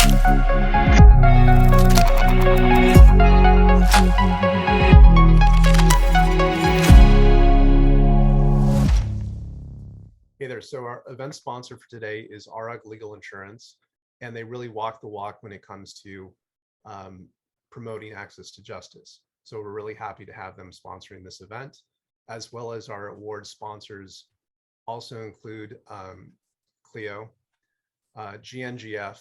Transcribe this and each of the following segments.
Hey there, so our event sponsor for today is RUG Legal Insurance, and they really walk the walk when it comes to promoting access to justice. So we're really happy to have them sponsoring this event, as well as our award sponsors also include Clio, GNGF,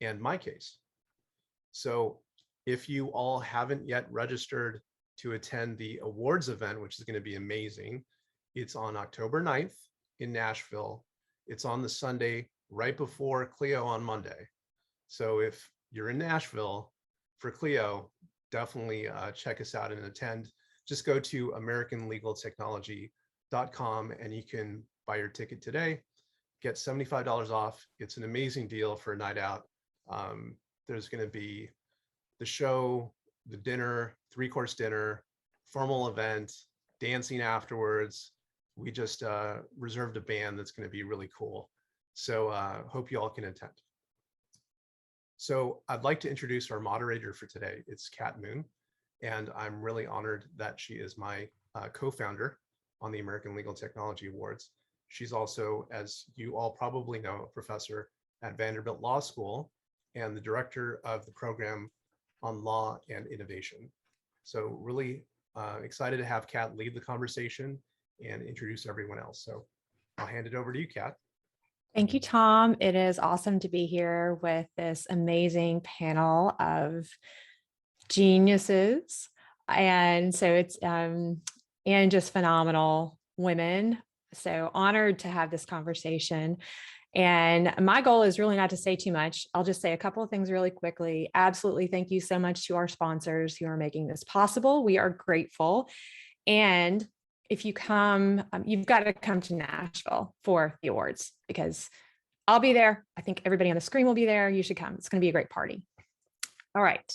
and MyCase. So if you all haven't yet registered to attend the awards event, which is going to be amazing, it's on October 9th in Nashville. It's on the Sunday right before Clio on Monday. So if you're in Nashville for Clio, definitely check us out and attend. Just go to americanlegaltechnology.com and you can buy your ticket today, get $75 off. It's an amazing deal for a night out. There's going to be the show, the dinner, 3-course dinner, formal event, dancing afterwards. We just reserved a band that's going to be really cool. So hope you all can attend. So I'd like to introduce our moderator for today. It's Kat Moon, and I'm really honored that she is my co-founder on the American Legal Technology Awards. She's also, as you all probably know, a professor at Vanderbilt Law School and the director of the program on law and innovation. So really excited to have Kat lead the conversation and introduce everyone else. So I'll hand it over to you, Kat. Thank you, Tom. It is awesome to be here with this amazing panel of geniuses. And so it's, and just phenomenal women. So honored to have this conversation. And my goal is really not to say too much. I'll just say a couple of things really quickly. Absolutely. Thank you so much to our sponsors who are making this possible. We are grateful. And if you come, you've got to come to Nashville for the awards because I'll be there. I think everybody on the screen will be there. You should come. It's going to be a great party. All right.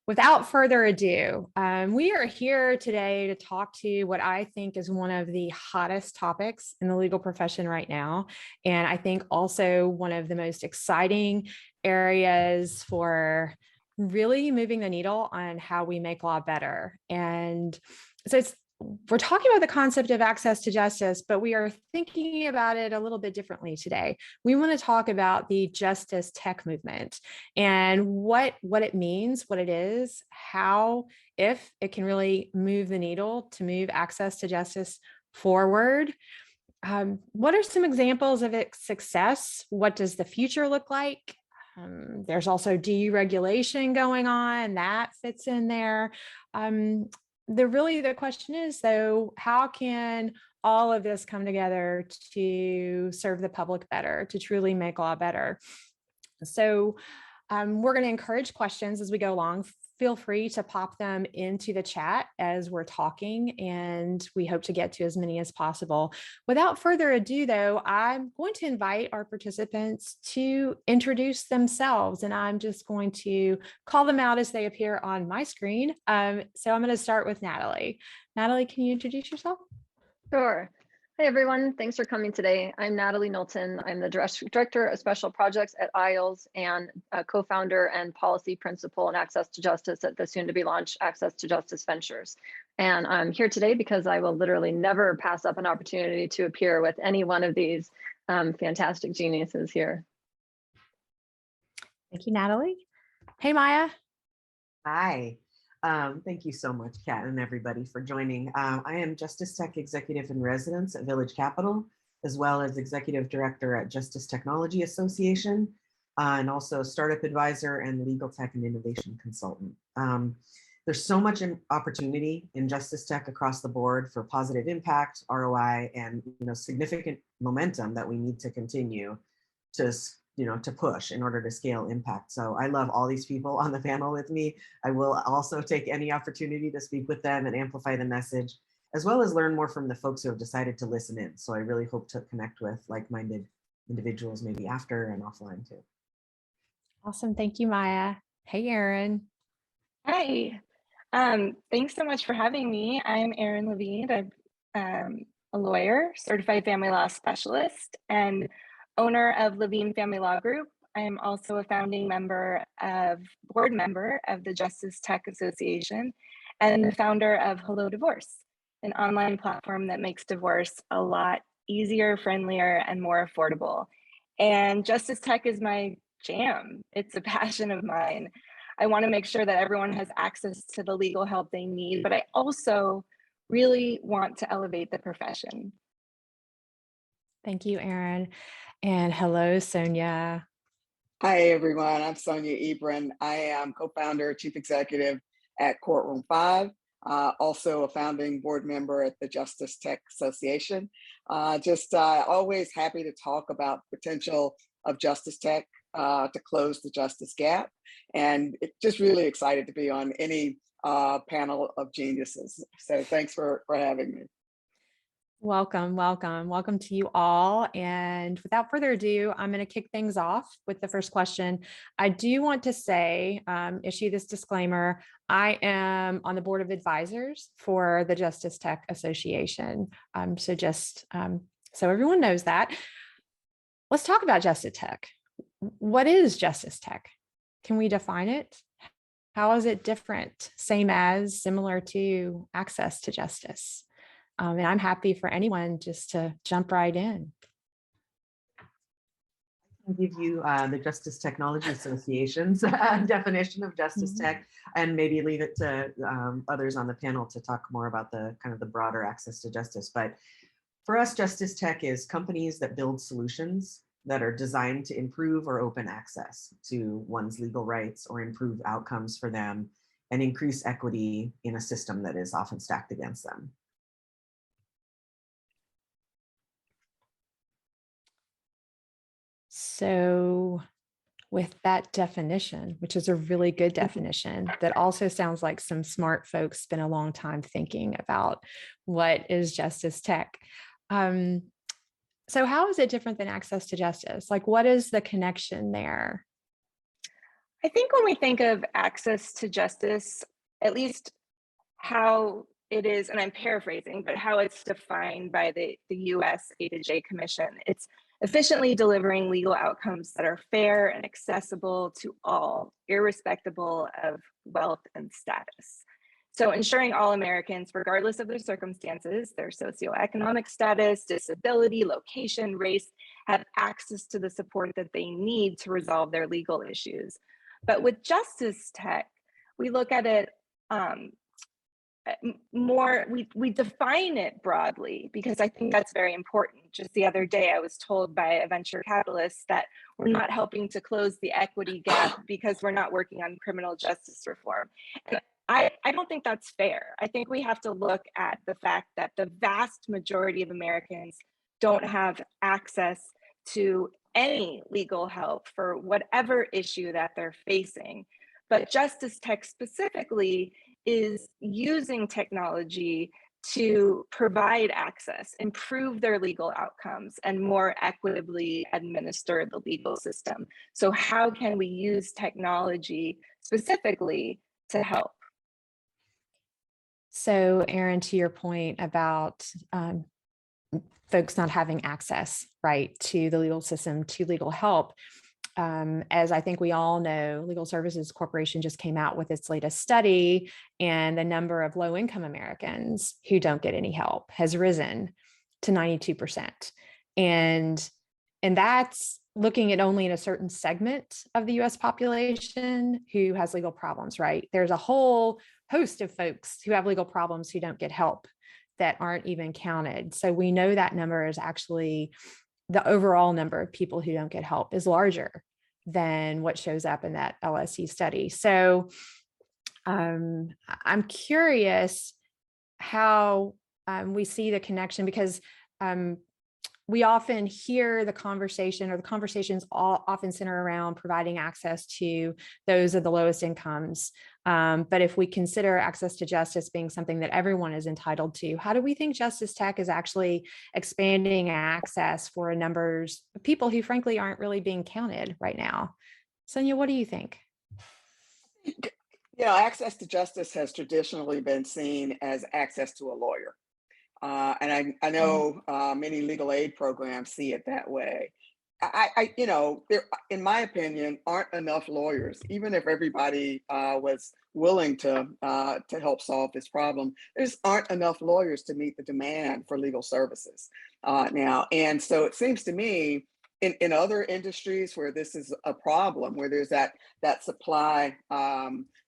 Without further ado, we are here today to talk to what I think is one of the hottest topics in the legal profession right now. And I think also one of the most exciting areas for really moving the needle on how we make law better. And so we're talking about the concept of access to justice, but we are thinking about it a little bit differently today. We want to talk about the justice tech movement and what it means, what it is, how, if it can really move the needle to move access to justice forward. What are some examples of its success? What does the future look like? There's also deregulation going on, that fits in there. The question is, though, how can all of this come together to serve the public better, to truly make law better? So we're going to encourage questions as we go along. Feel free to pop them into the chat as we're talking, and we hope to get to as many as possible. Without further ado, though, I'm going to invite our participants to introduce themselves, and I'm just going to call them out as they appear on my screen. So I'm going to start with Natalie. Natalie, can you introduce yourself? Sure. Hey, everyone. Thanks for coming today. I'm Natalie Knowlton. I'm the Director of Special Projects at IELTS and a co-founder and policy principal in Access to Justice at the soon-to-be-launched Access to Justice Ventures. And I'm here today because I will literally never pass up an opportunity to appear with any one of these fantastic geniuses here. Thank you, Natalie. Hey, Maya. Hi. Thank you so much, Kat, and everybody for joining. I am Justice Tech Executive in Residence at Village Capital, as well as Executive Director at Justice Technology Association, and also Startup Advisor and Legal Tech and Innovation Consultant. There's so much opportunity in justice tech across the board for positive impact, ROI, and significant momentum that we need to continue to push in order to scale impact. So I love all these people on the panel with me. I will also take any opportunity to speak with them and amplify the message, as well as learn more from the folks who have decided to listen in. So I really hope to connect with like-minded individuals maybe after and offline too. Awesome. Thank you, Maya. Hey, Erin. Hi. Thanks so much for having me. I'm Erin Levine. I'm a lawyer, certified family law specialist, and owner of Levine Family Law Group. I am also a founding board member of the Justice Tech Association and the founder of Hello Divorce, an online platform that makes divorce a lot easier, friendlier, and more affordable. And Justice Tech is my jam. It's a passion of mine. I want to make sure that everyone has access to the legal help they need, but I also really want to elevate the profession. Thank you, Erin. And hello, Sonja. Hi, everyone. I'm Sonja Ebron. I am co-founder, chief executive at Courtroom 5, also a founding board member at the Justice Tech Association. Always happy to talk about potential of Justice Tech to close the justice gap. And just really excited to be on any panel of geniuses. So thanks for having me. Welcome, welcome, welcome to you all. And without further ado, I'm going to kick things off with the first question. I do want to say, issue this disclaimer. I am on the board of advisors for the Justice Tech Association. So everyone knows that. Let's talk about Justice Tech. What is Justice Tech? Can we define it? How is it different? Same as, similar to access to justice? And I'm happy for anyone just to jump right in. I'll give you the Justice Technology Association's definition of Justice Tech, and maybe leave it to others on the panel to talk more about the kind of the broader access to justice. But for us, Justice Tech is companies that build solutions that are designed to improve or open access to one's legal rights or improve outcomes for them and increase equity in a system that is often stacked against them. So with that definition, which is a really good definition, that also sounds like some smart folks spent a long time thinking about what is Justice Tech. So how is it different than access to justice? Like, what is the connection there? I think when we think of access to justice, at least how it is, and I'm paraphrasing, but how it's defined by the US A2J Commission, it's efficiently delivering legal outcomes that are fair and accessible to all, irrespective of wealth and status. So ensuring all Americans, regardless of their circumstances, their socioeconomic status, disability, location, race, have access to the support that they need to resolve their legal issues. But with Justice Tech, we look at it we define it broadly, because I think that's very important. Just the other day, I was told by a venture capitalist that we're not helping to close the equity gap because we're not working on criminal justice reform. And I don't think that's fair. I think we have to look at the fact that the vast majority of Americans don't have access to any legal help for whatever issue that they're facing. But Justice Tech specifically is using technology to provide access, improve their legal outcomes, and more equitably administer the legal system. So how can we use technology specifically to help? So Erin, to your point about folks not having access, right, to the legal system, to legal help, as I think we all know, Legal Services Corporation just came out with its latest study, and the number of low-income Americans who don't get any help has risen to 92%. And that's looking at only in a certain segment of the US population who has legal problems, right? There's a whole host of folks who have legal problems who don't get help that aren't even counted. So we know that number is actually, the overall number of people who don't get help is larger than what shows up in that LSC study. So I'm curious how we see the connection, because we often hear the conversation, or the conversations all often center around providing access to those of the lowest incomes. But if we consider access to justice being something that everyone is entitled to, how do we think Justice Tech is actually expanding access for numbers of people who frankly aren't really being counted right now? Sonja, what do you think? Yeah, access to justice has traditionally been seen as access to a lawyer. And I know many legal aid programs see it that way. there, in my opinion, aren't enough lawyers. Even if everybody was willing to help solve this problem, there's aren't enough lawyers to meet the demand for legal services now. And so it seems to me, in other industries where this is a problem, where there's that supply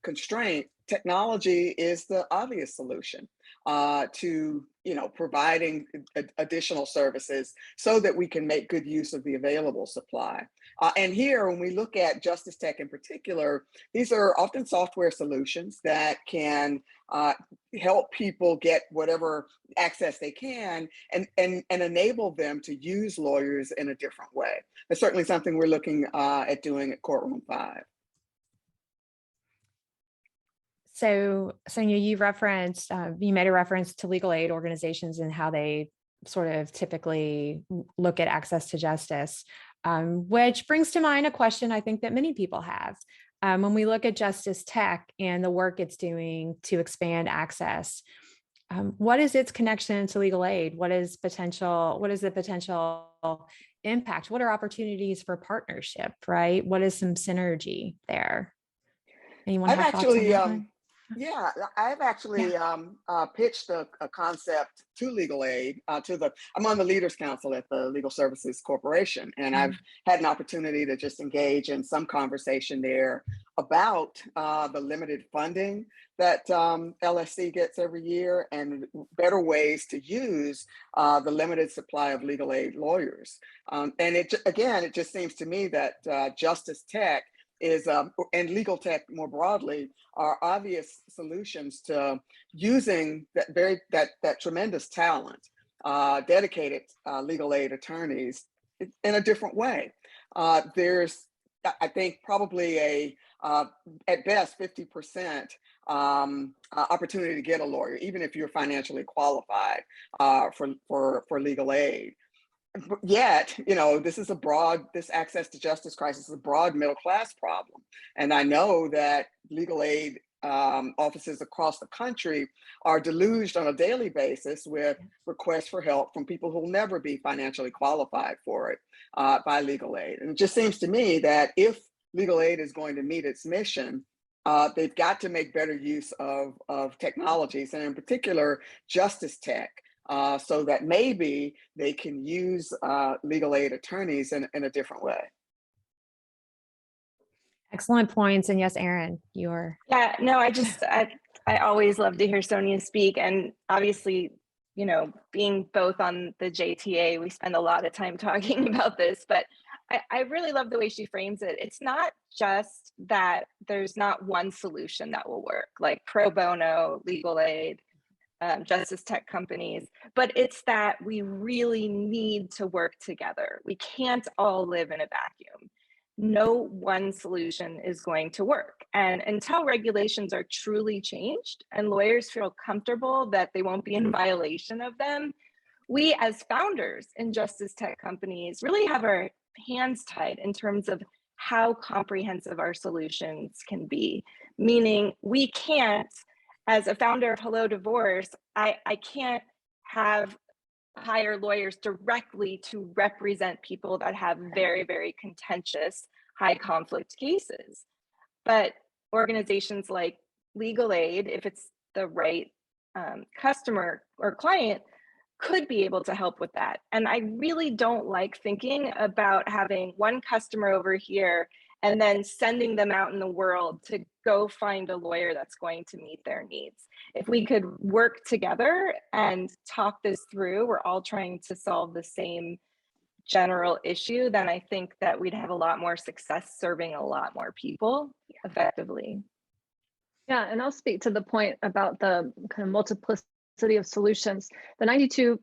constraint, technology is the obvious solution to providing additional services so that we can make good use of the available supply. And here, when we look at Justice Tech in particular, these are often software solutions that can help people get whatever access they can and enable them to use lawyers in a different way. That's certainly something we're looking at doing at Courtroom 5. So Sonja, you made a reference to legal aid organizations and how they sort of typically look at access to justice, which brings to mind a question I think that many people have. When we look at Justice Tech and the work it's doing to expand access, what is its connection to legal aid? What is the potential impact? What are opportunities for partnership, right? What is some synergy there? Anyone have thoughts on that one? Yeah, I've actually pitched a concept to legal aid. I'm on the Leaders Council at the Legal Services Corporation, and I've had an opportunity to just engage in some conversation there about the limited funding that LSC gets every year and better ways to use the limited supply of legal aid lawyers. And it just seems to me that Justice Tech is and legal tech more broadly are obvious solutions to using that tremendous talent, dedicated legal aid attorneys in a different way. There's, I think, probably at best 50% opportunity to get a lawyer, even if you're financially qualified for legal aid. But yet, this access to justice crisis is a broad middle class problem. And I know that legal aid offices across the country are deluged on a daily basis with requests for help from people who will never be financially qualified for it by legal aid. And it just seems to me that if legal aid is going to meet its mission, they've got to make better use of technologies, and in particular, justice tech. So that maybe they can use legal aid attorneys in a different way. Excellent points. And yes, Erin, you're. Yeah, no, I always love to hear Sonja speak. And obviously, being both on the JTA, we spend a lot of time talking about this, but I really love the way she frames it. It's not just that there's not one solution that will work, like pro bono, legal aid, justice tech companies, but it's that we really need to work together. We can't all live in a vacuum. No one solution is going to work. And until regulations are truly changed and lawyers feel comfortable that they won't be in violation of them, we as founders in justice tech companies really have our hands tied in terms of how comprehensive our solutions can be. Meaning we can't, as a founder of Hello Divorce, I can't hire lawyers directly to represent people that have very, very contentious, high conflict cases. But organizations like Legal Aid, if it's the right customer or client, could be able to help with that. And I really don't like thinking about having one customer over here and then sending them out in the world to go find a lawyer that's going to meet their needs. If we could work together and talk this through, we're all trying to solve the same general issue, then I think that we'd have a lot more success serving a lot more people effectively. Yeah, and I'll speak to the point about the kind of multiplicity of solutions. The 92%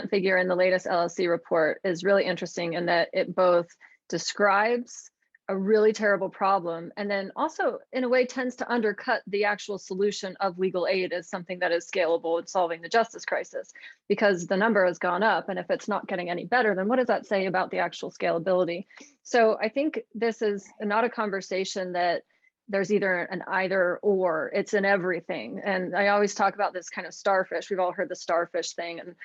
figure in the latest LLC report is really interesting in that it both describes a really terrible problem and then also in a way tends to undercut the actual solution of legal aid as something that is scalable in solving the justice crisis, because the number has gone up, and if it's not getting any better, then what does that say about the actual scalability? So I think this is not a conversation that there's either an either or, it's in everything. And I always talk about this kind of starfish. We've all heard the starfish thing, and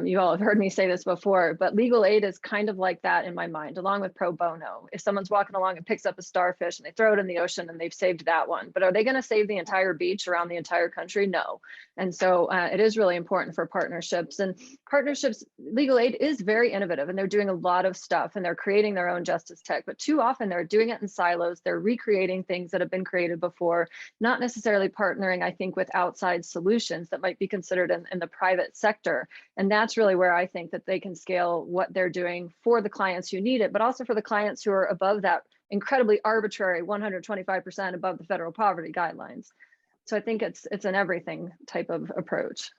You all have heard me say this before, but legal aid is kind of like that in my mind, along with pro bono. If someone's walking along and picks up a starfish and they throw it in the ocean and they've saved that one, but are they going to save the entire beach around the entire country? No. And so it is really important for partnerships. And partnerships, legal aid is very innovative, and they're doing a lot of stuff, and they're creating their own justice tech, but too often they're doing it in silos. They're recreating things that have been created before, not necessarily partnering, I think, with outside solutions that might be considered in the private sector. And that's really where I think that they can scale what they're doing for the clients who need it, but also for the clients who are above that incredibly arbitrary 125% above the federal poverty guidelines. So I think it's an everything type of approach.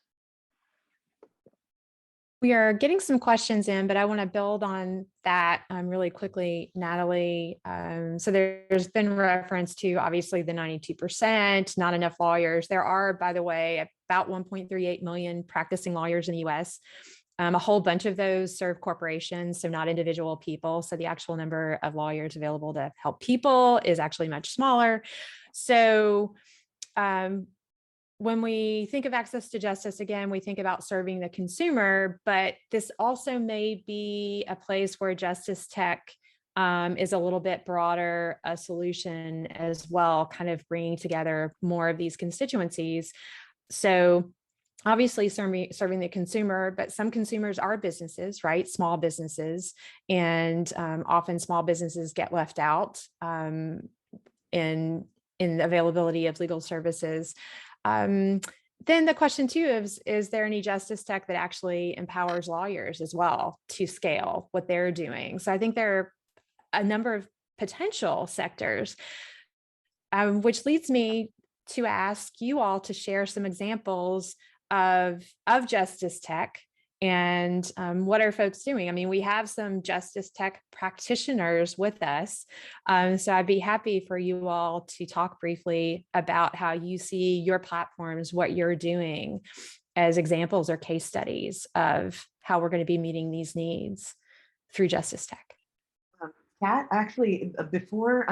We are getting some questions in, but I want to build on that really quickly, Natalie. So there's been reference to obviously the 92%, not enough lawyers. There are, by the way, about 1.38 million practicing lawyers in the US. A whole bunch of those serve corporations, so not individual people. So the actual number of lawyers available to help people is actually much smaller. So when we think of access to justice, again, we think about serving the consumer, but this also may be a place where justice tech is a little bit broader a solution as well, kind of bringing together more of these constituencies. So obviously serving the consumer, but some consumers are businesses, right? Small businesses, and often small businesses get left out in the availability of legal services. Then the question too is there any justice tech that actually empowers lawyers as well to scale what they're doing? So I think there are a number of potential sectors, which leads me to ask you all to share some examples of justice tech and what are folks doing? I mean, we have some justice tech practitioners with us. So I'd be happy for you all to talk briefly about how you see your platforms, what you're doing as examples or case studies of how we're going to be meeting these needs through justice tech. Kat, actually, before,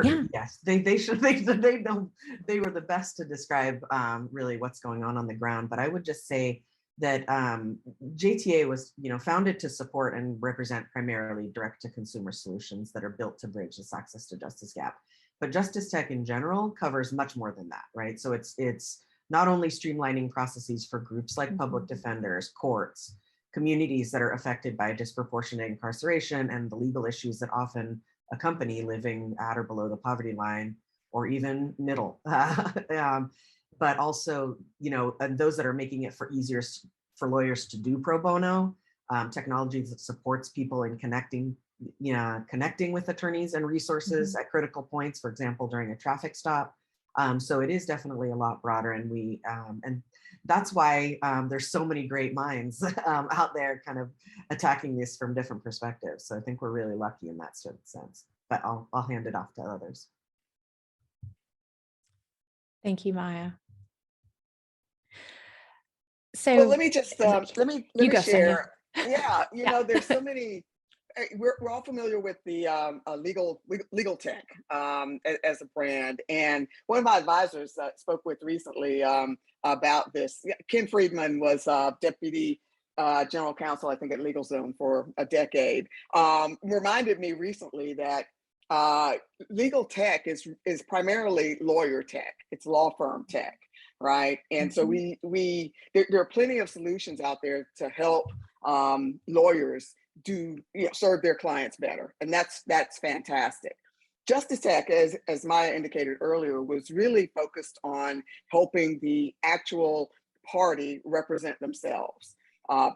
Yeah. yes, they know they were the best to describe really what's going on the ground. But I would just say that JTA was, founded to support and represent primarily direct-to-consumer solutions that are built to bridge this access to justice gap. But justice tech in general covers much more than that, right? So it's not only streamlining processes for groups like public defenders, courts, communities that are affected by disproportionate incarceration and the legal issues that often accompany living at or below the poverty line, or even middle. But also, and those that are making it easier for lawyers to do pro bono, technology that supports people in connecting with attorneys and resources at critical points, for example, during a traffic stop. So it is definitely a lot broader, and and that's why there's so many great minds out there kind of attacking this from different perspectives. So I think we're really lucky in that sort of sense, but I'll hand it off to others. Thank you, Maya. So well, let me just let me share. Sonia. Yeah, there's so many. We're all familiar with the legal tech as a brand, and one of my advisors spoke with recently about this. Ken Friedman was deputy general counsel, I think, at LegalZone for a decade. Reminded me recently that legal tech is primarily lawyer tech. It's law firm tech, right? And so there are plenty of solutions out there to help lawyers serve their clients better, and that's fantastic. Justice tech, as Maya indicated earlier, was really focused on helping the actual party represent themselves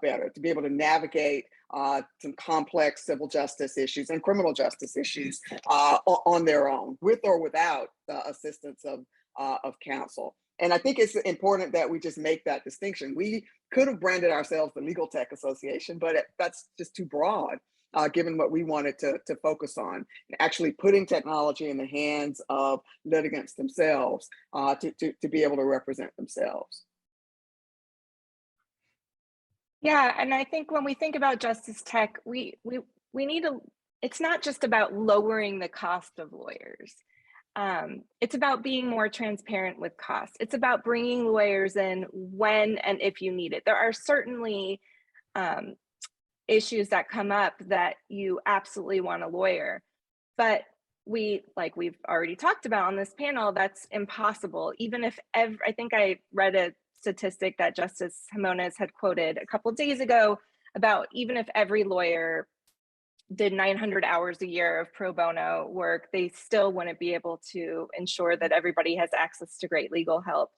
better, to be able to navigate some complex civil justice issues and criminal justice issues on their own, with or without the assistance of counsel. And I think it's important that we just make that distinction. We could have branded ourselves the Legal Tech Association, but that's just too broad, given what we wanted to focus on, actually putting technology in the hands of litigants themselves to be able to represent themselves. Yeah, and I think when we think about justice tech, we need it's not just about lowering the cost of lawyers. it's about being more transparent with costs. It's about bringing lawyers in when and if you need it. There are certainly issues that come up that you absolutely want a lawyer, but like we've already talked about on this panel, that's impossible. Even if I think I read a statistic that Justice Jimenez had quoted a couple of days ago about even if every lawyer did 900 hours a year of pro bono work, they still wouldn't be able to ensure that everybody has access to great legal help.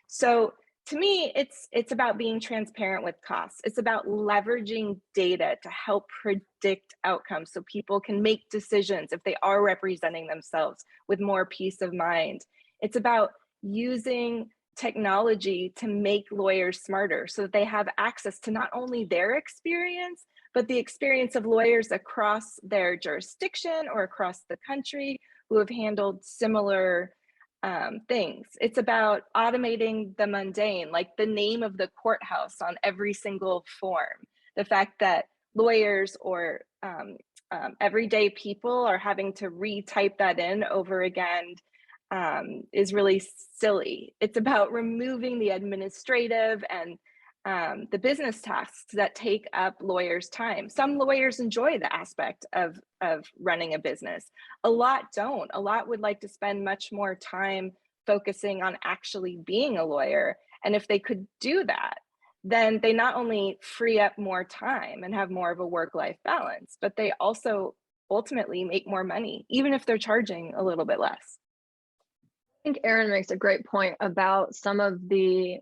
So to me, it's about being transparent with costs. It's about leveraging data to help predict outcomes so people can make decisions if they are representing themselves with more peace of mind. It's about using technology to make lawyers smarter so that they have access to not only their experience, but the experience of lawyers across their jurisdiction or across the country who have handled similar things. It's about automating the mundane, like the name of the courthouse on every single form. The fact that lawyers or everyday people are having to retype that in over again is really silly. It's about removing the administrative and the business tasks that take up lawyers' time. Some lawyers enjoy the aspect of running a business. A lot don't. A lot would like to spend much more time focusing on actually being a lawyer. And if they could do that, then they not only free up more time and have more of a work-life balance, but they also ultimately make more money, even if they're charging a little bit less. I think Erin makes a great point about some of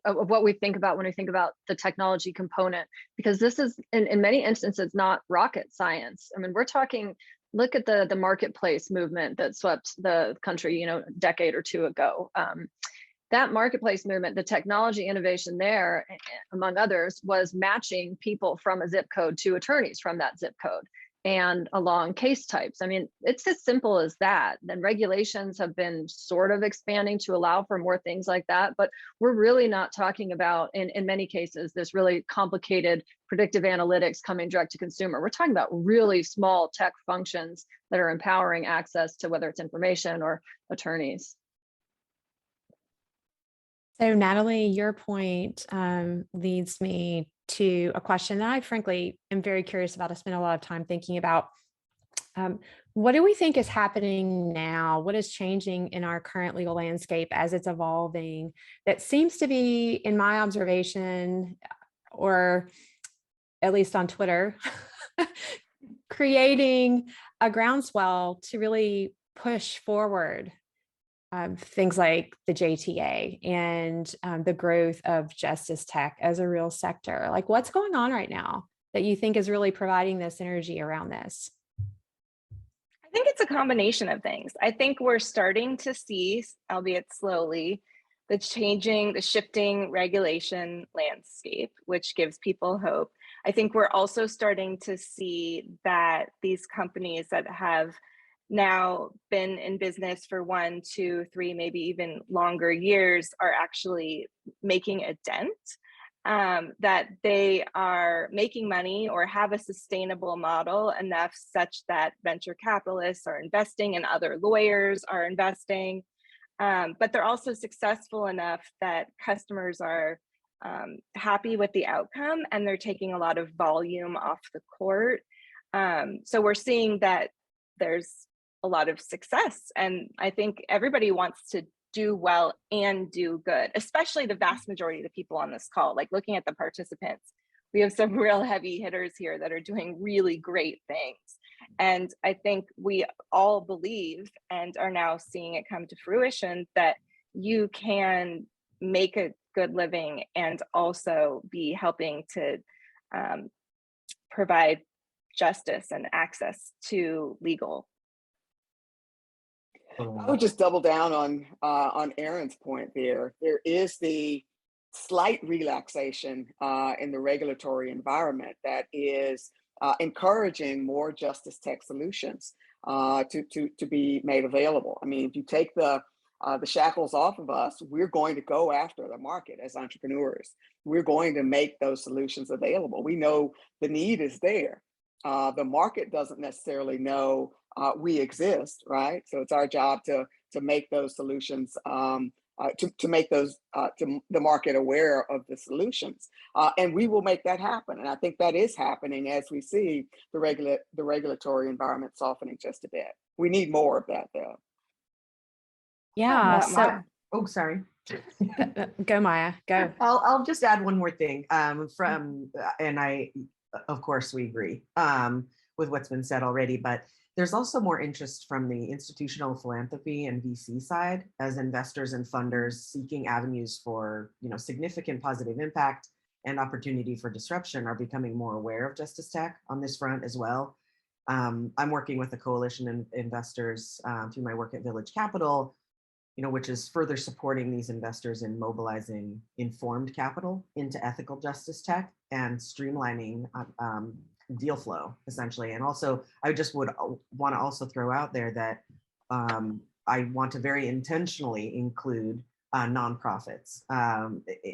what we think about when we think about the technology component, because this is in many instances not rocket science. I mean, we're talking, look at the marketplace movement that swept the country, a decade or two ago. That marketplace movement, the technology innovation there, among others, was matching people from a zip code to attorneys from that zip code and along case types. I mean, it's as simple as that. Then regulations have been sort of expanding to allow for more things like that, but we're really not talking about, in many cases, this really complicated predictive analytics coming direct to consumer. We're talking about really small tech functions that are empowering access to whether it's information or attorneys. So Natalie, your point leads me to a question that I frankly am very curious about. I spent a lot of time thinking about what do we think is happening now? What is changing in our current legal landscape as it's evolving that seems to be, in my observation, or at least on Twitter, creating a groundswell to really push forward things like the JTA and the growth of justice tech as a real sector? Like, what's going on right now that you think is really providing this energy around this? I think it's a combination of things. I think we're starting to see, albeit slowly, the shifting regulation landscape, which gives people hope. I think we're also starting to see that these companies that have now been in business for 1, 2, 3, maybe even longer years are actually making a dent, that they are making money or have a sustainable model enough such that venture capitalists are investing and other lawyers are investing, but they're also successful enough that customers are happy with the outcome and they're taking a lot of volume off the court. So we're seeing that there's a lot of success. And I think everybody wants to do well and do good, especially the vast majority of the people on this call. Like, looking at the participants, we have some real heavy hitters here that are doing really great things. And I think we all believe and are now seeing it come to fruition that you can make a good living and also be helping to provide justice and access to legal. I would just double down on Erin's point there. There is the slight relaxation in the regulatory environment that is encouraging more justice tech solutions to be made available. I mean, if you take the shackles off of us, we're going to go after the market as entrepreneurs. We're going to make those solutions available. We know the need is there. The market doesn't necessarily know we exist, right? So it's our job to to make those solutions, to make those to the market aware of the solutions, and we will make that happen. And I think that is happening as we see the regulatory environment softening just a bit. We need more of that, though. Yeah. So Oh, sorry. go, Maya, go. I'll just add one more thing and I, of course, we agree with what's been said already, but there's also more interest from the institutional philanthropy and VC side as investors and funders seeking avenues for, significant positive impact and opportunity for disruption are becoming more aware of Justice Tech on this front as well. I'm working with a coalition of investors through my work at Village Capital, which is further supporting these investors in mobilizing informed capital into ethical justice tech and streamlining deal flow, essentially. And also, I just would want to also throw out there that I want to very intentionally include nonprofits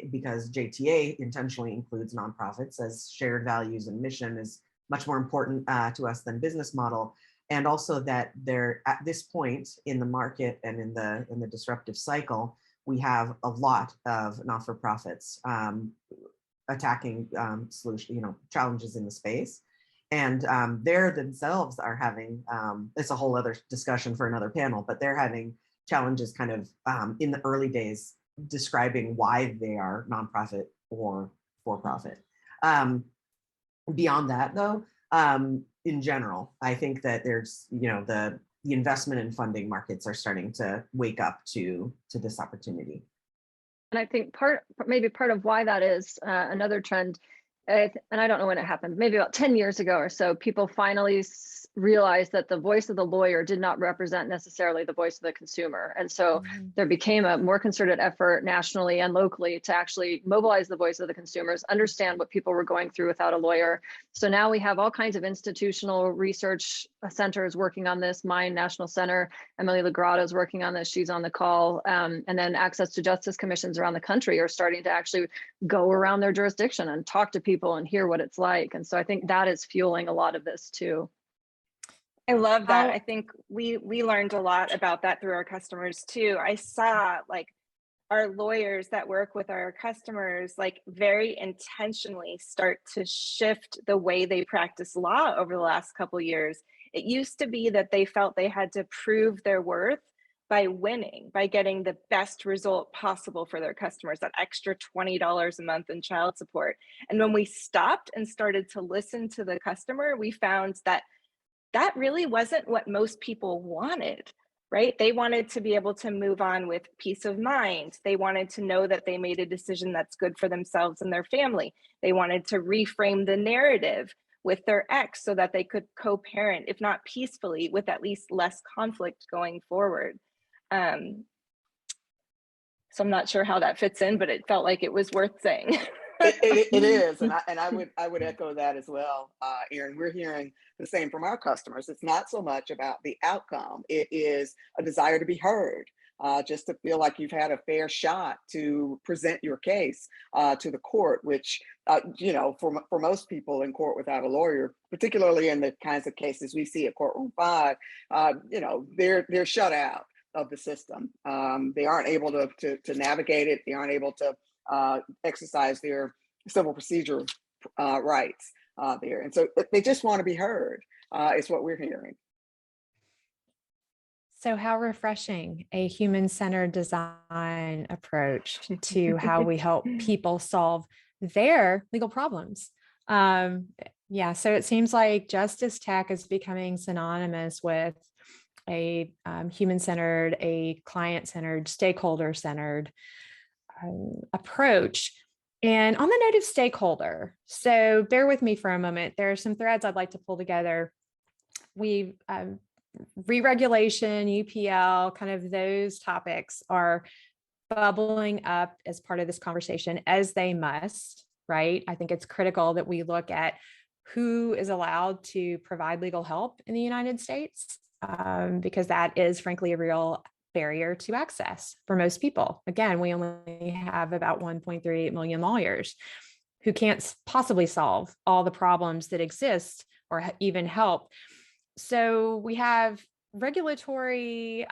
because JTA intentionally includes nonprofits as shared values and mission is much more important to us than business model. And also that they're at this point in the market and in the disruptive cycle, we have a lot of not-for-profits attacking challenges in the space. And they're themselves are having, it's a whole other discussion for another panel, but they're having challenges kind of in the early days describing why they are nonprofit or for-profit. Beyond that though, in general, I think that there's, the investment and funding markets are starting to wake up to this opportunity. And I think maybe part of why that is another trend, and I don't know when it happened, maybe about 10 years ago or so, people finally realized that the voice of the lawyer did not represent necessarily the voice of the consumer. And so there became a more concerted effort nationally and locally to actually mobilize the voice of the consumers, understand what people were going through without a lawyer. So now we have all kinds of institutional research centers working on this. Mine National Center, Emily Lagrada is working on this. She's on the call. And then access to justice commissions around the country are starting to actually go around their jurisdiction and talk to people and hear what it's like. And so I think that is fueling a lot of this too. I love that. I think we learned a lot about that through our customers too. I saw our lawyers that work with our customers very intentionally start to shift the way they practice law over the last couple of years. It used to be that they felt they had to prove their worth by winning, by getting the best result possible for their customers, that extra $20 a month in child support. And when we stopped and started to listen to the customer, we found that that really wasn't what most people wanted, right? They wanted to be able to move on with peace of mind. They wanted to know that they made a decision that's good for themselves and their family. They wanted to reframe the narrative with their ex so that they could co-parent, if not peacefully, with at least less conflict going forward. So I'm not sure how that fits in, but it felt like it was worth saying. It is, and I would echo that as well, Erin. We're hearing the same from our customers. It's not so much about the outcome; it is a desire to be heard, just to feel like you've had a fair shot to present your case to the court. Which, for most people in court without a lawyer, particularly in the kinds of cases we see at Courtroom 5, they're shut out of the system. They aren't able to navigate it. They aren't able to exercise their civil procedure rights there. And so they just want to be heard, is what we're hearing. So how refreshing a human-centered design approach to how we help people solve their legal problems. Yeah, so it seems like justice tech is becoming synonymous with a human-centered, a client-centered, stakeholder-centered approach. And on the note of stakeholder, so bear with me for a moment. There are some threads I'd like to pull together. We re-regulation, UPL, kind of those topics are bubbling up as part of this conversation, as they must, right? I think it's critical that we look at who is allowed to provide legal help in the United States, because that is frankly a real barrier to access for most people. Again, we only have about 1.38 million lawyers who can't possibly solve all the problems that exist or even help. So we have regulatory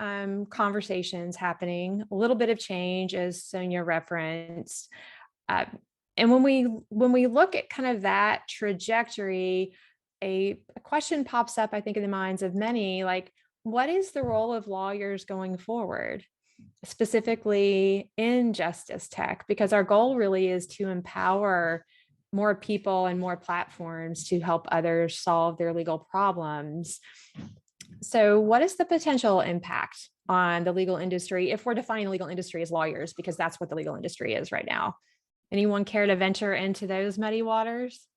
conversations happening, a little bit of change, as Sonja referenced. And when we look at kind of that trajectory, a question pops up, I think, in the minds of many, like, what is the role of lawyers going forward, specifically in justice tech? Because our goal really is to empower more people and more platforms to help others solve their legal problems. So what is the potential impact on the legal industry if we're defining the legal industry as lawyers, because that's what the legal industry is right now? Anyone care to venture into those muddy waters?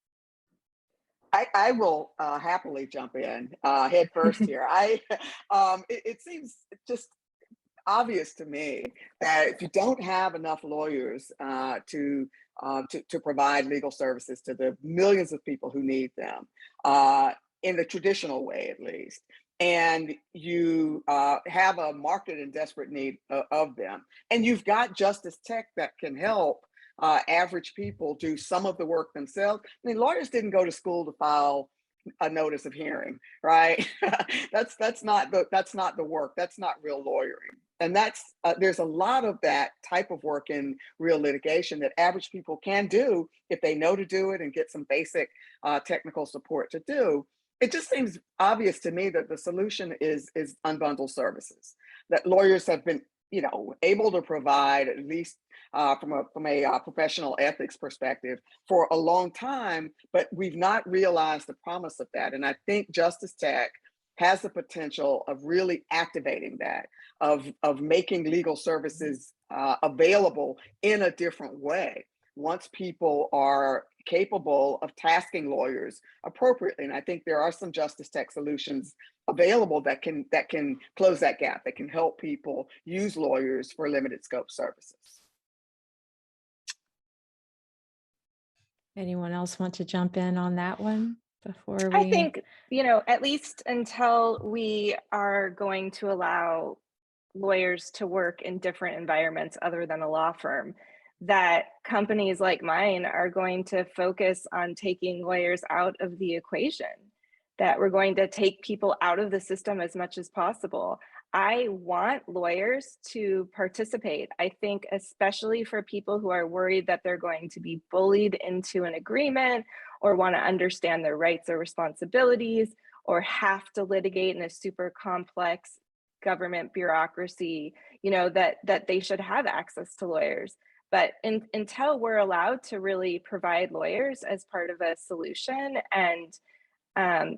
I will happily jump in head first here. It seems just obvious to me that if you don't have enough lawyers to provide legal services to the millions of people who need them in the traditional way, at least, and you have a market and desperate need of them, and you've got justice tech that can help average people do some of the work themselves. I mean, lawyers didn't go to school to file a notice of hearing, right? that's not the work. That's not real lawyering. And that's there's a lot of that type of work in real litigation that average people can do if they know to do it and get some basic technical support to do. It just seems obvious to me that the solution is unbundled services that lawyers have been, able to provide, at least from a professional ethics perspective, for a long time, but we've not realized the promise of that. And I think justice tech has the potential of really activating that, of making legal services available in a different way once people are capable of tasking lawyers appropriately. And I think there are some justice tech solutions available that can close that gap, that can help people use lawyers for limited scope services. Anyone else want to jump in on that one before we? I think, at least until we are going to allow lawyers to work in different environments other than a law firm, that companies like mine are going to focus on taking lawyers out of the equation, that we're going to take people out of the system as much as possible. I want lawyers to participate. I think especially for people who are worried that they're going to be bullied into an agreement or want to understand their rights or responsibilities or have to litigate in a super complex government bureaucracy, that they should have access to lawyers. But until we're allowed to really provide lawyers as part of a solution and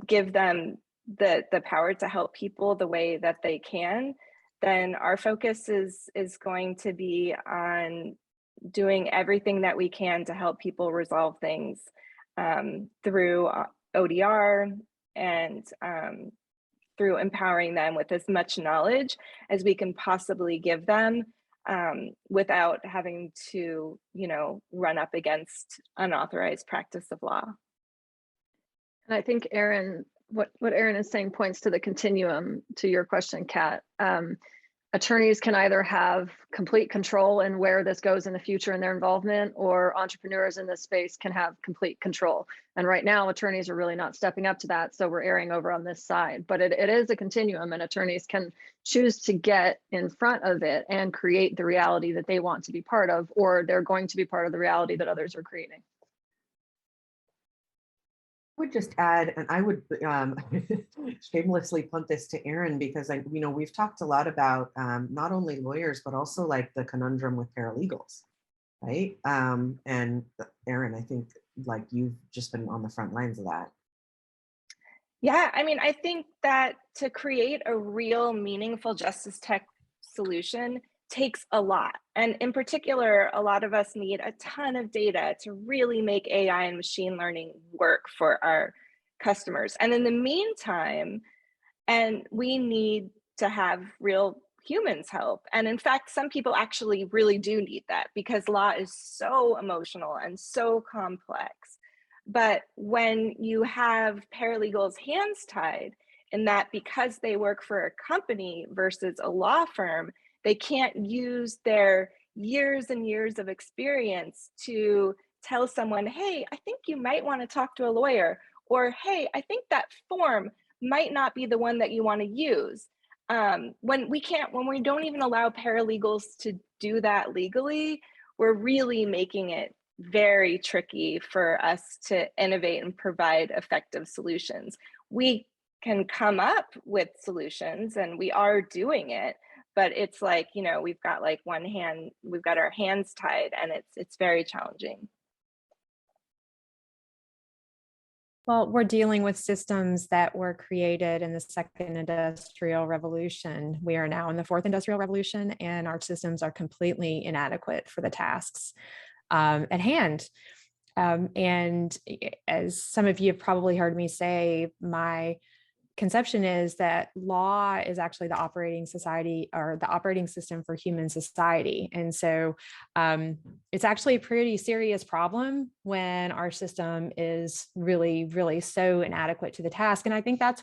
give them the power to help people the way that they can, then our focus is going to be on doing everything that we can to help people resolve things through ODR and through empowering them with as much knowledge as we can possibly give them without having to, run up against unauthorized practice of law. And I think Erin, what Erin is saying points to the continuum to your question, Kat. Attorneys can either have complete control in where this goes in the future in their involvement, or entrepreneurs in this space can have complete control. And right now, attorneys are really not stepping up to that. So we're erring over on this side, but it is a continuum, and attorneys can choose to get in front of it and create the reality that they want to be part of, or they're going to be part of the reality that others are creating. I would just add, and I would shamelessly punt this to Erin, because we've talked a lot about not only lawyers, but also like the conundrum with paralegals, right? And Erin, I think like you've just been on the front lines of that. Yeah, I think that to create a real meaningful justice tech solution takes a lot. And in particular, a lot of us need a ton of data to really make AI and machine learning work for our customers. And in the meantime, we need to have real humans help. And in fact, some people actually really do need that, because law is so emotional and so complex. But when you have paralegals' hands tied in that, because they work for a company versus a law firm, they can't use their years and years of experience to tell someone, hey, I think you might want to talk to a lawyer, or hey, I think that form might not be the one that you want to use. when we don't even allow paralegals to do that legally, we're really making it very tricky for us to innovate and provide effective solutions. We can come up with solutions and we are doing it, but it's like, you know, we've got our hands tied, and it's very challenging. Well, we're dealing with systems that were created in the second industrial revolution. We are now in the fourth industrial revolution, and our systems are completely inadequate for the tasks at hand. And as some of you have probably heard me say, my conception is that law is actually the operating society, or the operating system for human society. And so it's actually a pretty serious problem when our system is really, really so inadequate to the task. And I think that's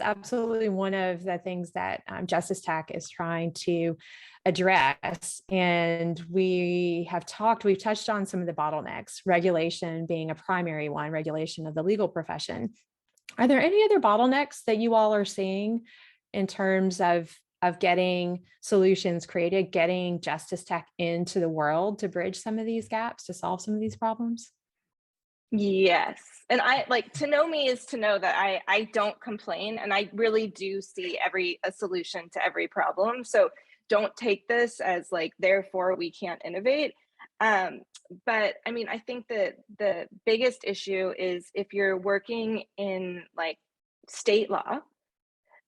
absolutely one of the things that Justice Tech is trying to address. And we've touched on some of the bottlenecks, regulation being a primary one, regulation of the legal profession. Are there any other bottlenecks that you all are seeing in terms of getting solutions created, getting Justice Tech into the world to bridge some of these gaps, to solve some of these problems? Yes. And to know me is to know that I don't complain, and I really do see a solution to every problem. So don't take this as like, therefore we can't innovate. But I mean, I think that the biggest issue is if you're working in like state law,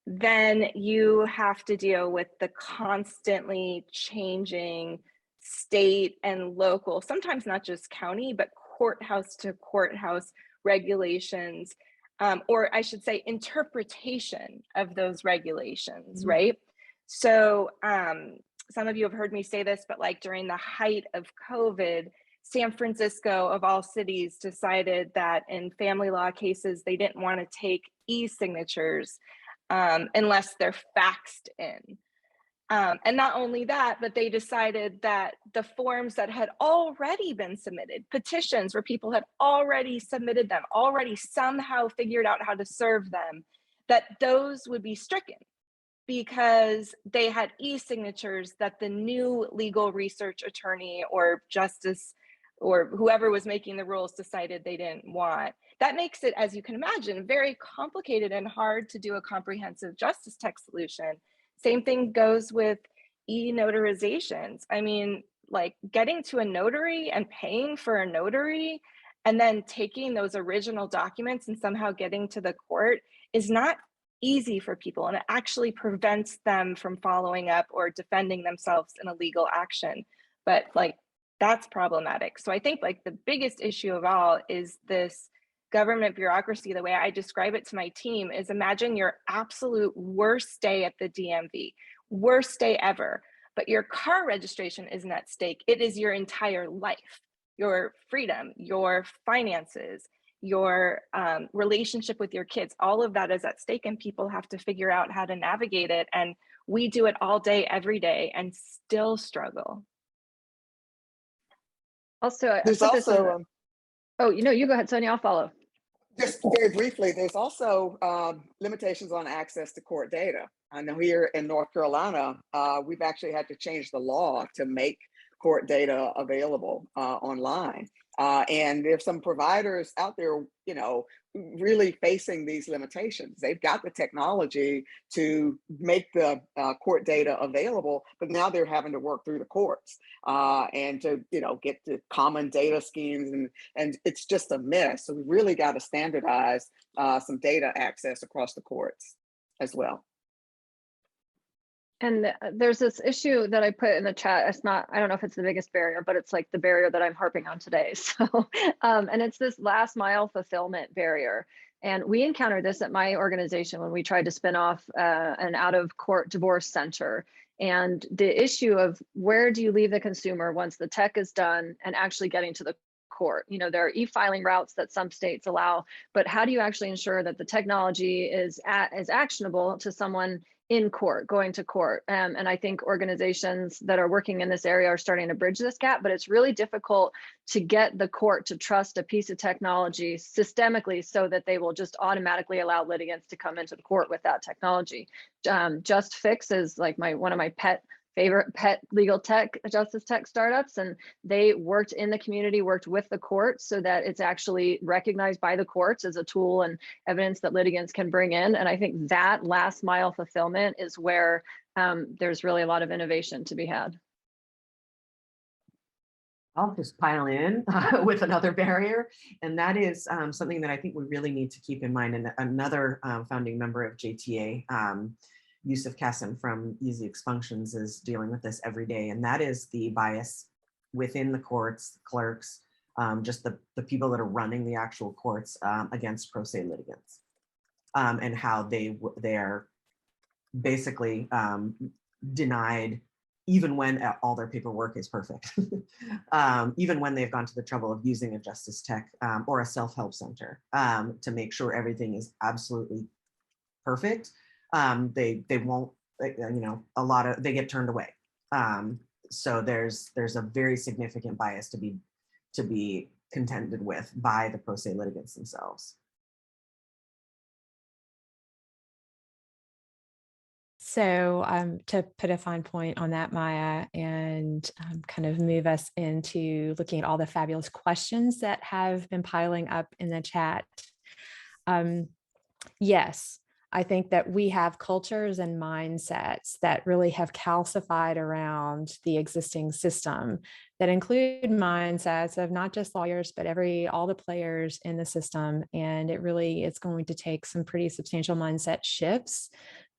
then you have to deal with the constantly changing state and local, sometimes not just county, but courthouse to courthouse regulations, or I should say interpretation of those regulations, right? So some of you have heard me say this, but like during the height of COVID, San Francisco, of all cities, decided that in family law cases, they didn't want to take e-signatures unless they're faxed in. And not only that, but they decided that the forms that had already been submitted, petitions where people had already submitted them, already somehow figured out how to serve them, that those would be stricken because they had e-signatures that the new legal research attorney or justice or whoever was making the rules decided they didn't want. That makes it, as you can imagine, very complicated and hard to do a comprehensive Justice Tech solution. Same thing goes with e-notarizations. I mean, like getting to a notary and paying for a notary and then taking those original documents and somehow getting to the court is not easy for people, and it actually prevents them from following up or defending themselves in a legal action. But like, that's problematic. So I think like the biggest issue of all is this government bureaucracy. The way I describe it to my team is, imagine your absolute worst day at the DMV, worst day ever, but your car registration isn't at stake. It is your entire life, your freedom, your finances, your relationship with your kids. All of that is at stake, and people have to figure out how to navigate it. And we do it all day, every day, and still struggle. Also, There's also, oh, you go ahead, Sonia, I'll follow. just very briefly, there's also limitations on access to court data. I know here in North Carolina, we've actually had to change the law to make court data available online. And there's some providers out there, really facing these limitations. They've got the technology to make the court data available, but now they're having to work through the courts and to, get the common data schemes, and it's just a mess. So we really got to standardize some data access across the courts as well. And there's this issue that I put in the chat. I don't know if it's the biggest barrier, but it's like the barrier that I'm harping on today. So, and it's this last mile fulfillment barrier. And we encountered this at my organization when we tried to spin off an out of court divorce center. And the issue of where do you leave the consumer once the tech is done and actually getting to the court. You know, there are e-filing routes that some states allow, but how do you actually ensure that the technology is actionable to someone in court, going to court? And I think organizations that are working in this area are starting to bridge this gap, but it's really difficult to get the court to trust a piece of technology systemically so that they will just automatically allow litigants to come into the court with that technology. Just Fix is like one of my favorite pet legal tech, justice tech startups, and they worked in the community, worked with the courts so that it's actually recognized by the courts as a tool and evidence that litigants can bring in. And I think that last mile fulfillment is where there's really a lot of innovation to be had. I'll just pile in with another barrier, and that is something that I think we really need to keep in mind. And another founding member of JTA, Yusuf Kassim from Easy Expunctions, is dealing with this every day, and that is the bias within the courts, the clerks, just the people that are running the actual courts against pro se litigants, and how they're basically denied even when all their paperwork is perfect, even when they've gone to the trouble of using a justice tech or a self-help center to make sure everything is absolutely perfect. They won't, you know, they get turned away. So there's a very significant bias to be contended with by the pro se litigants themselves. So to put a fine point on that, Maya, and kind of move us into looking at all the fabulous questions that have been piling up in the chat. Yes, I think that we have cultures and mindsets that really have calcified around the existing system that include mindsets of not just lawyers, but all the players in the system. And it's going to take some pretty substantial mindset shifts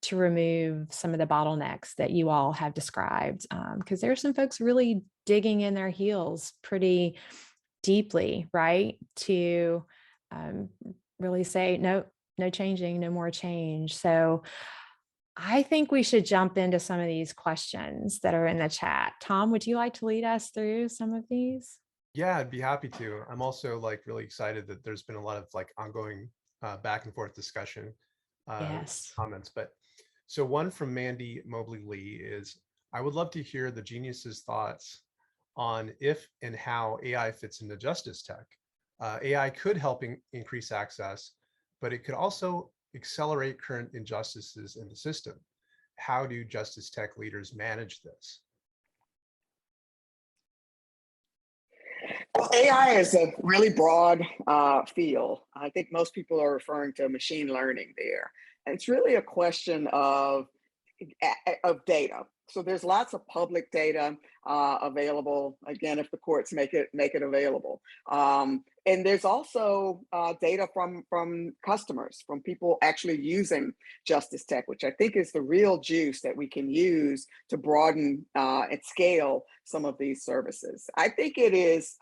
to remove some of the bottlenecks that you all have described. Because there are some folks really digging in their heels pretty deeply, right? To really say, no changing, no more change. So I think we should jump into some of these questions that are in the chat. Tom, would you like to lead us through some of these? Yeah, I'd be happy to. I'm also really excited that there's been a lot of ongoing back and forth discussion, Yes. comments. But so one from Mandy Mobley Lee is, I would love to hear the genius's thoughts on if and how AI fits into justice tech. AI could help increase access, but it could also accelerate current injustices in the system. How do justice tech leaders manage this? Well, AI is a really broad field. I think most people are referring to machine learning there. And it's really a question of data. So there's lots of public data available, again, if the courts make it available. And there's also data from customers, from people actually using justice tech, which I think is the real juice that we can use to broaden and scale some of these services. I think it is,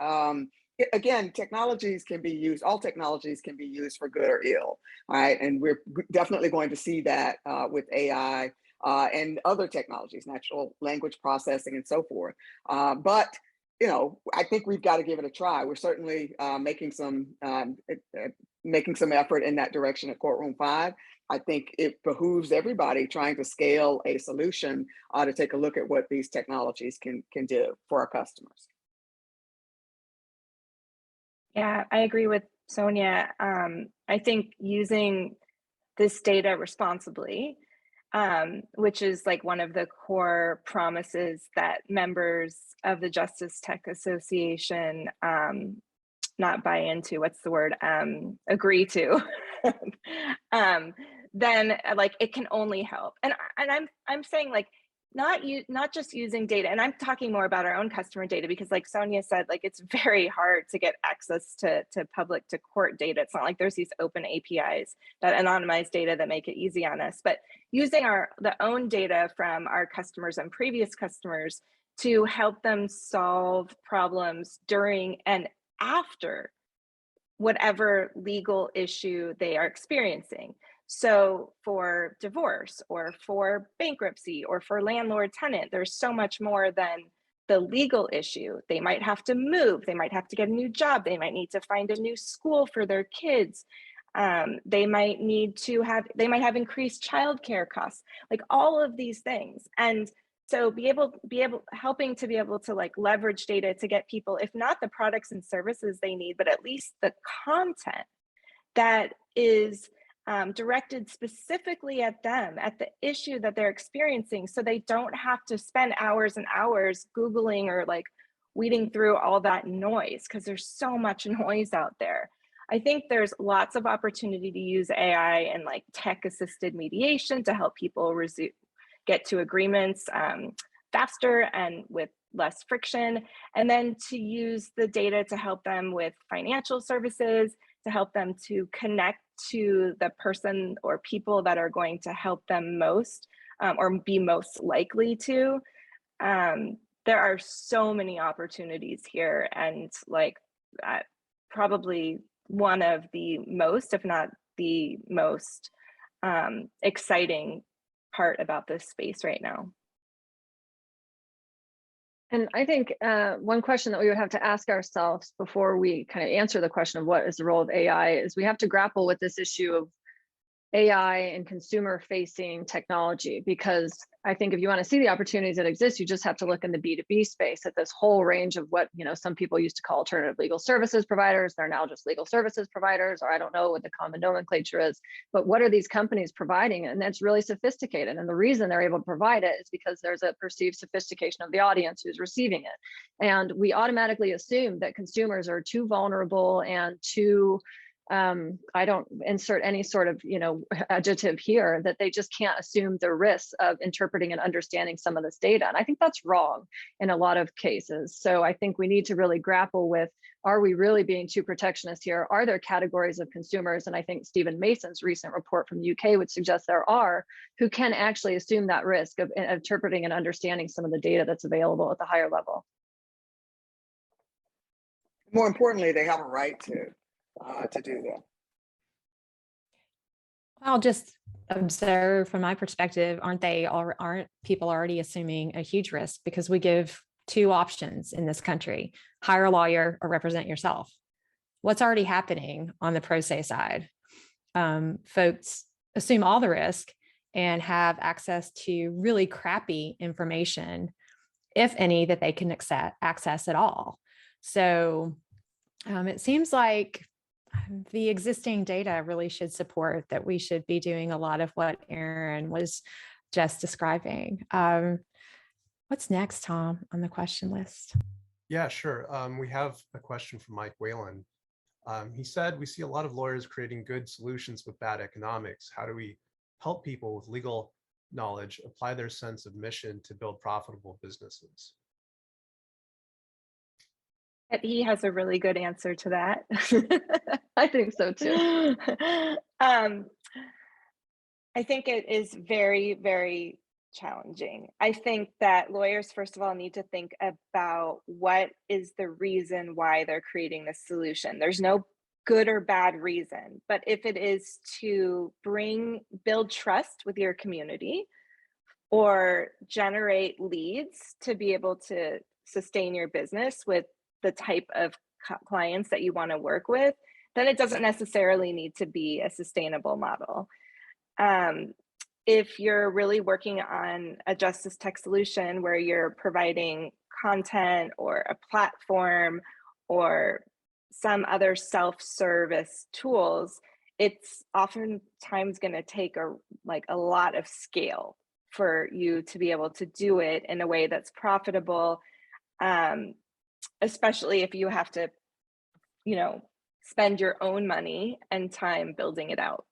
again, technologies can be used, all technologies can be used for good or ill, right? And we're definitely going to see that with AI and other technologies, natural language processing and so forth. But I think we've got to give it a try. We're certainly making some effort in that direction at Courtroom 5. I think it behooves everybody trying to scale a solution to take a look at what these technologies can do for our customers. Yeah, I agree with Sonja. I think using this data responsibly, which is one of the core promises that members of the Justice Tech Association not buy into, what's the word, agree to, then it can only help. And I'm saying not just using data, and I'm talking more about our own customer data, because like Sonja said, it's very hard to get access to public to court data. It's not like there's these open APIs that anonymize data that make it easy on us, but using the own data from our customers and previous customers to help them solve problems during and after whatever legal issue they are experiencing. So for divorce or for bankruptcy or for landlord tenant, there's so much more than the legal issue. They might have to move, they might have to get a new job, they might need to find a new school for their kids. They might have increased childcare costs, like all of these things. And so helping to be able to like leverage data to get people, if not the products and services they need, but at least the content that is directed specifically at them, at the issue that they're experiencing, so they don't have to spend hours and hours Googling or like weeding through all that noise, because there's so much noise out there. I think there's lots of opportunity to use AI and like tech-assisted mediation to help people get to agreements faster and with less friction, and then to use the data to help them with financial services, to help them to connect to the person or people that are going to help them most or be most likely to. There are so many opportunities here, and like probably one of the most, if not the most exciting part about this space right now. And I think one question that we would have to ask ourselves before we kind of answer the question of what is the role of AI is we have to grapple with this issue of AI and consumer facing technology, because I think if you want to see the opportunities that exist, you just have to look in the B2B space at this whole range of what, you know, some people used to call alternative legal services providers. They're now just legal services providers, or I don't know what the common nomenclature is, but what are these companies providing? And that's really sophisticated. And the reason they're able to provide it is because there's a perceived sophistication of the audience who's receiving it. And we automatically assume that consumers are too vulnerable and too I don't insert any sort of, you know, adjective here, that they just can't assume the risks of interpreting and understanding some of this data. And I think that's wrong in a lot of cases. So I think we need to really grapple with, are we really being too protectionist here? Are there categories of consumers? And I think Stephen Mason's recent report from the UK would suggest there are, who can actually assume that risk of interpreting and understanding some of the data that's available at the higher level. More importantly, they have a right to do that. I'll just observe from my perspective, aren't people already assuming a huge risk? Because we give two options in this country: hire a lawyer or represent yourself. What's already happening on the pro se side? Folks assume all the risk and have access to really crappy information, if any, that they can access at all. So it seems like the existing data really should support that we should be doing a lot of what Erin was just describing. What's next, Tom, on the question list? Yeah, sure. We have a question from Mike Whalen. He said, we see a lot of lawyers creating good solutions with bad economics. How do we help people with legal knowledge apply their sense of mission to build profitable businesses? He has a really good answer to that. I think so too. I think it is very, very challenging. I think that lawyers, first of all, need to think about what is the reason why they're creating this solution. There's no good or bad reason, but if it is to build trust with your community or generate leads to be able to sustain your business with the type of clients that you want to work with, then it doesn't necessarily need to be a sustainable model. If you're really working on a justice tech solution where you're providing content or a platform or some other self-service tools, it's oftentimes going to take a lot of scale for you to be able to do it in a way that's profitable. Especially if you have to, you know, spend your own money and time building it out.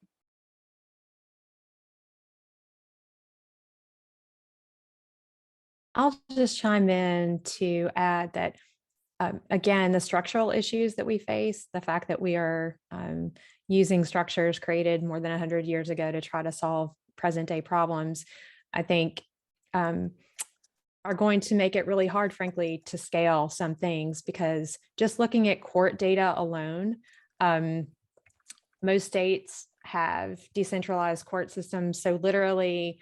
I'll just chime in to add that, again, the structural issues that we face, the fact that we are using structures created more than 100 years ago to try to solve present day problems, I think are going to make it really hard, frankly, to scale some things, because just looking at court data alone, most states have decentralized court systems. So literally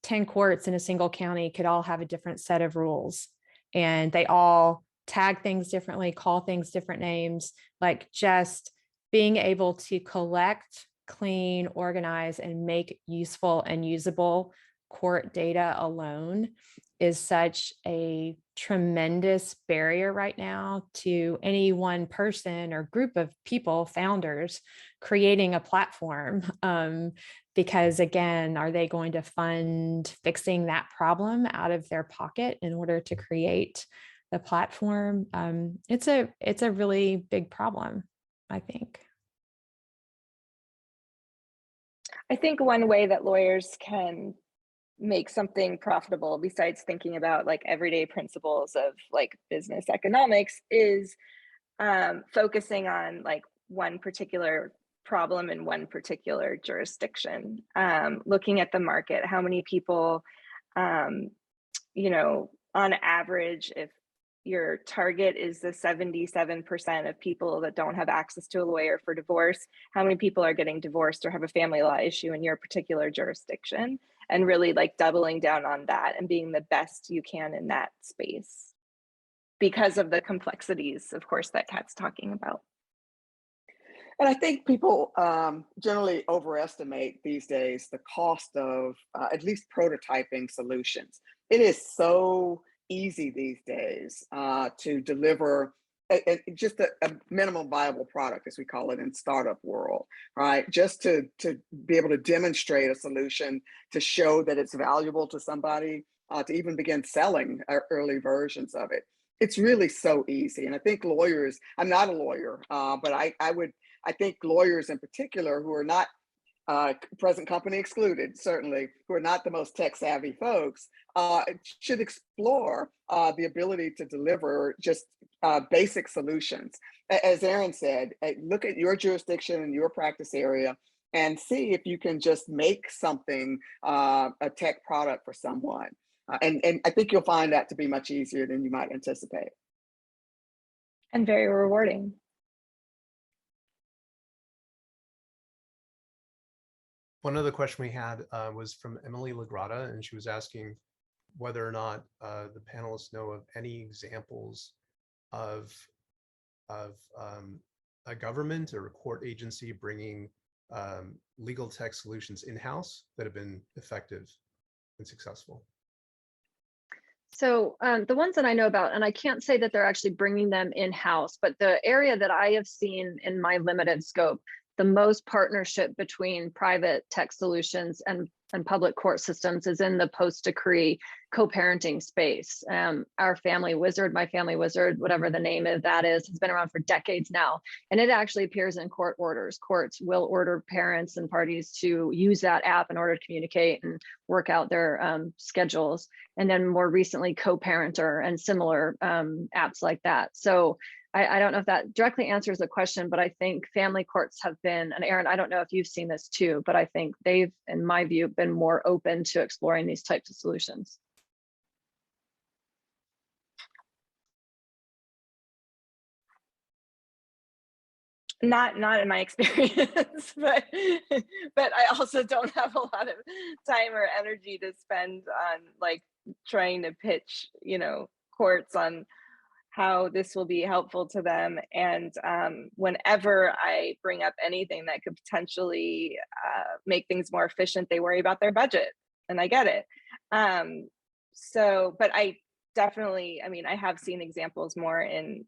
10 courts in a single county could all have a different set of rules. and they all tag things differently, call things different names. Like just being able to collect, clean, organize, and make useful and usable court data alone is such a tremendous barrier right now to any one person or group of people, founders, creating a platform. Because again, are they going to fund fixing that problem out of their pocket in order to create the platform? It's a really big problem, I think. I think one way that lawyers can make something profitable, besides thinking about like everyday principles of like business economics, is focusing on like one particular problem in one particular jurisdiction. Looking at the market, how many people, you know, on average, if your target is the 77% of people that don't have access to a lawyer for divorce, how many people are getting divorced or have a family law issue in your particular jurisdiction? And really like doubling down on that and being the best you can in that space because of the complexities, of course, that Kat's talking about. And I think people generally overestimate these days the cost of at least prototyping solutions. It is so easy these days to deliver just a minimum viable product, as we call it in startup world, right? Just to be able to demonstrate a solution, to show that it's valuable to somebody, to even begin selling early versions of it. It's really so easy. And I think lawyers, I'm not a lawyer, but I think lawyers in particular who are not, present company excluded, certainly, who are not the most tech savvy folks, should explore the ability to deliver just basic solutions. As Erin said, look at your jurisdiction and your practice area and see if you can just make something, a tech product for someone. And I think you'll find that to be much easier than you might anticipate. And very rewarding. One other question we had was from Emily Lagrada, and she was asking whether or not the panelists know of any examples of a government or a court agency bringing legal tech solutions in-house that have been effective and successful. So the ones that I know about, and I can't say that they're actually bringing them in-house, but the area that I have seen in my limited scope, the most partnership between private tech solutions and public court systems is in the post-decree co-parenting space. Our family wizard, my family wizard, whatever the name of that is, has been around for decades now. And it actually appears in court orders. Courts will order parents and parties to use that app in order to communicate and work out their schedules. And then more recently, co-parenter and similar apps like that. So I don't know if that directly answers the question, but I think family courts have been, and Erin, I don't know if you've seen this too, but I think they've, in my view, been more open to exploring these types of solutions. Not in my experience, but I also don't have a lot of time or energy to spend on like trying to pitch, you know, courts on how this will be helpful to them. And whenever I bring up anything that could potentially make things more efficient, they worry about their budget, and I get it. But I definitely, I mean, I have seen examples more in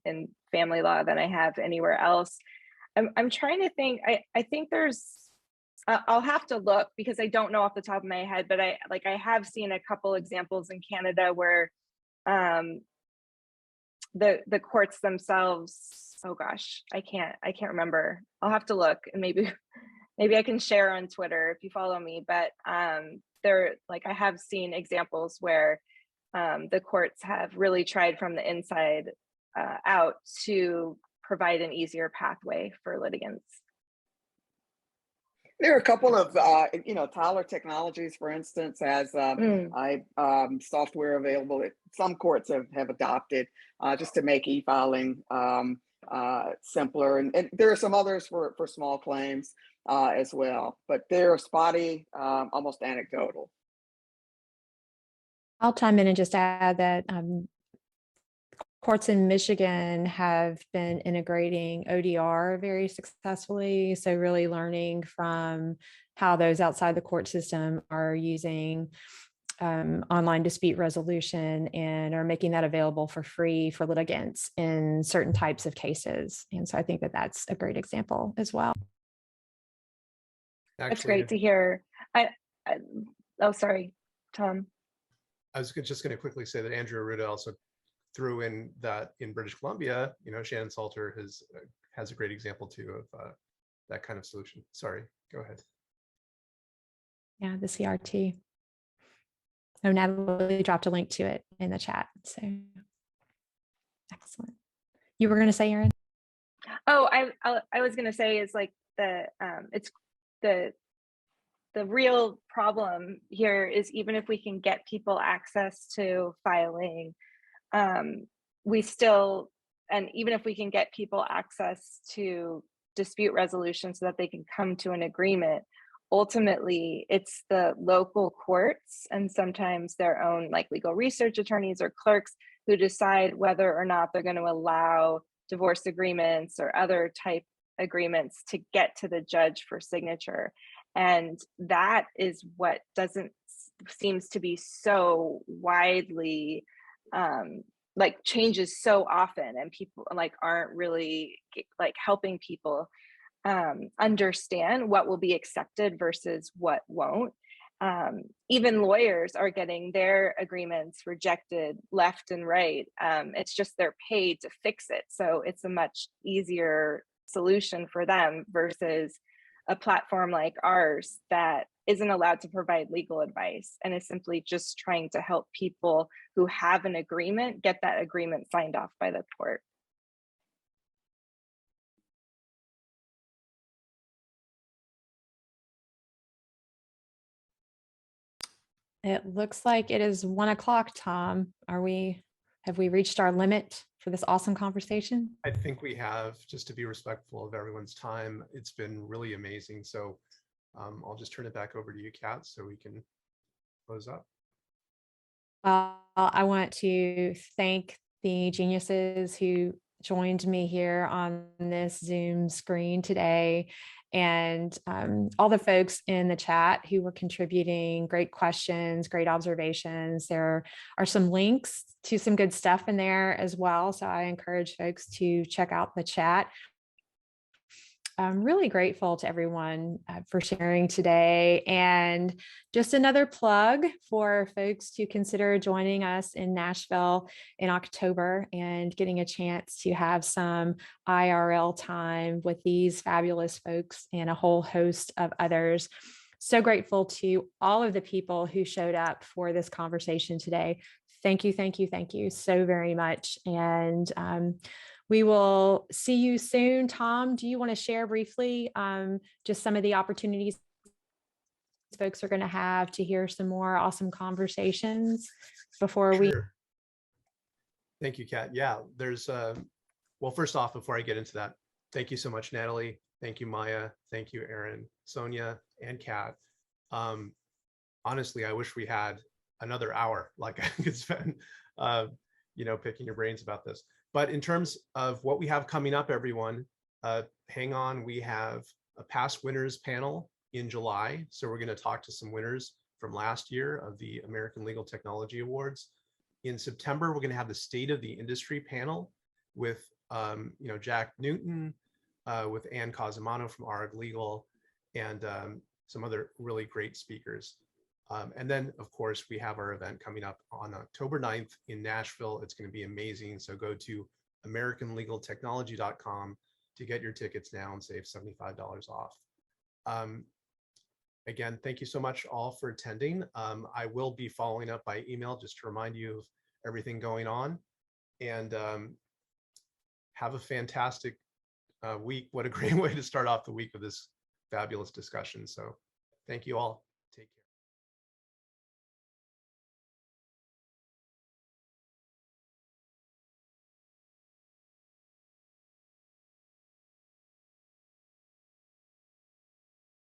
family law than I have anywhere else. I'm trying to think. I think there's. I'll have to look because I don't know off the top of my head, but I have seen a couple examples in Canada where the courts themselves, oh gosh, I can't remember. I'll have to look, and maybe I can share on Twitter if you follow me. But there, like, I have seen examples where the courts have really tried from the inside out to provide an easier pathway for litigants. There are a couple of, Tyler Technologies, for instance, has software available that some courts have adopted just to make e-filing simpler. And there are some others for small claims as well, but they're spotty, almost anecdotal. I'll chime in and just add that courts in Michigan have been integrating ODR very successfully. So really learning from how those outside the court system are using online dispute resolution and are making that available for free for litigants in certain types of cases. And so I think that that's a great example as well. That's Actually, great to hear. Oh, sorry, Tom. I was just going to quickly say that Andrew Arruda also threw in that in British Columbia, Shannon Salter has a great example too of that kind of solution. Sorry, go ahead. Yeah, the CRT. Oh, Natalie dropped a link to it in the chat. So excellent. You were going to say, Erin? Oh, I was going to say is like it's the real problem here is even if we can get people access to filing, we still, and even if we can get people access to dispute resolution so that they can come to an agreement, ultimately it's the local courts and sometimes their own like legal research attorneys or clerks who decide whether or not they're going to allow divorce agreements or other type agreements to get to the judge for signature. And that is what seems to be so widely like changes so often, and people like aren't really like helping people understand what will be accepted versus what won't. Even lawyers are getting their agreements rejected left and right. It's just they're paid to fix it. So it's a much easier solution for them versus a platform like ours that isn't allowed to provide legal advice and is simply just trying to help people who have an agreement get that agreement signed off by the court. It looks like it is 1 o'clock, Tom. Have we reached our limit for this awesome conversation? I think we have, just to be respectful of everyone's time. It's been really amazing. So I'll just turn it back over to you, Kat, so we can close up. Well, I want to thank the geniuses who joined me here on this Zoom screen today, and all the folks in the chat who were contributing great questions, great observations. There are some links to some good stuff in there as well. So I encourage folks to check out the chat. I'm really grateful to everyone for sharing today. And just another plug for folks to consider joining us in Nashville in October and getting a chance to have some IRL time with these fabulous folks and a whole host of others. So grateful to all of the people who showed up for this conversation today. Thank you, thank you, thank you so very much. And we will see you soon. Tom, do you want to share briefly just some of the opportunities folks are going to have to hear some more awesome conversations before we? Sure. Thank you, Kat. Yeah, there's, well, first off, before I get into that, thank you so much, Natalie. Thank you, Maya. Thank you, Erin, Sonja, and Kat. Honestly, I wish we had another hour, like I could spend, picking your brains about this. But in terms of what we have coming up, everyone, hang on. We have a past winners panel in July. So we're going to talk to some winners from last year of the American Legal Technology Awards. In September, we're going to have the State of the Industry panel with, Jack Newton, with Ann Cosimano from ARG Legal, and some other really great speakers. And then, of course, we have our event coming up on October 9th in Nashville. It's going to be amazing. So go to AmericanLegalTechnology.com to get your tickets now and save $75 off. Again, thank you so much all for attending. I will be following up by email just to remind you of everything going on. And have a fantastic week. What a great way to start off the week with this fabulous discussion. So thank you all.